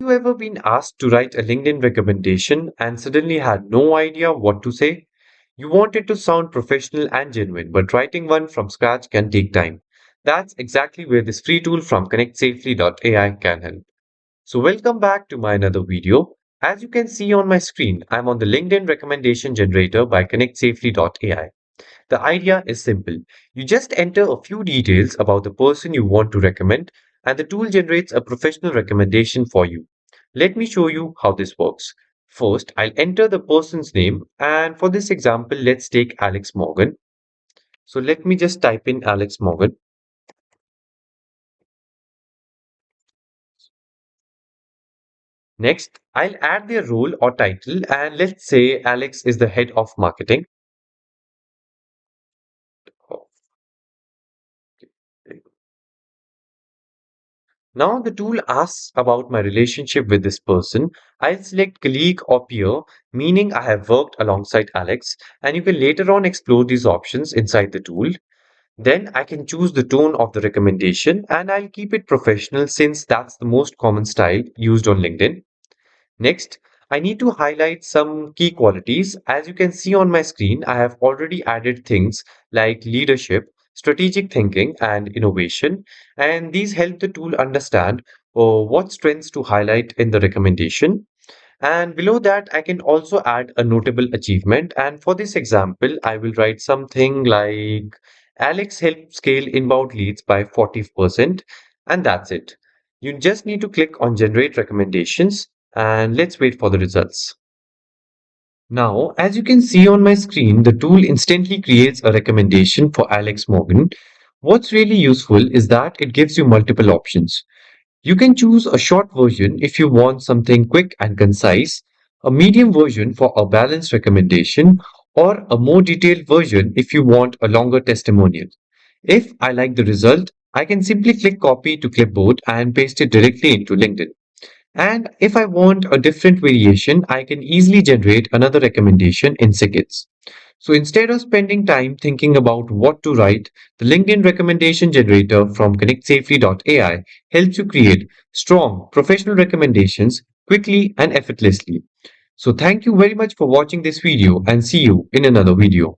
You ever been asked to write a LinkedIn recommendation and suddenly had no idea what to say? You want it to sound professional and genuine, but writing one from scratch can take time. That's exactly where this free tool from connectsafely.ai can help. So welcome back to my another video. As you can see on my screen, I'm on the LinkedIn recommendation generator by connectsafely.ai. The idea is simple. You just enter a few details about the person you want to recommend, and the tool generates a professional recommendation for you. Let me show you how this works. First, I'll enter the person's name, and for this example, let's take Alex Morgan. So let me just type in Alex Morgan. Next, I'll add their role or title, and let's say Alex is the head of marketing. Now the tool asks about my relationship with this person. I'll select colleague or peer, meaning I have worked alongside Alex, and you can later on explore these options inside the tool. Then I can choose the tone of the recommendation and I'll keep it professional since that's the most common style used on LinkedIn. Next, I need to highlight some key qualities. As you can see on my screen, I have already added things like leadership, strategic thinking, and innovation, and these help the tool understand what strengths to highlight in the recommendation. And below that, I can also add a notable achievement. And for this example, I will write something like Alex helped scale inbound leads by 40%, and that's it. You just need to click on generate recommendations and let's wait for the results. Now, as you can see on my screen, the tool instantly creates a recommendation for Alex Morgan. What's really useful is that it gives you multiple options. You can choose a short version if you want something quick and concise, a medium version for a balanced recommendation, or a more detailed version if you want a longer testimonial. If I like the result, I can simply click copy to clipboard and paste it directly into LinkedIn. And if I want a different variation, I can easily generate another recommendation in seconds. So instead of spending time thinking about what to write, the LinkedIn recommendation generator from connectsafely.ai helps you create strong professional recommendations quickly and effortlessly. So thank you very much for watching this video and see you in another video.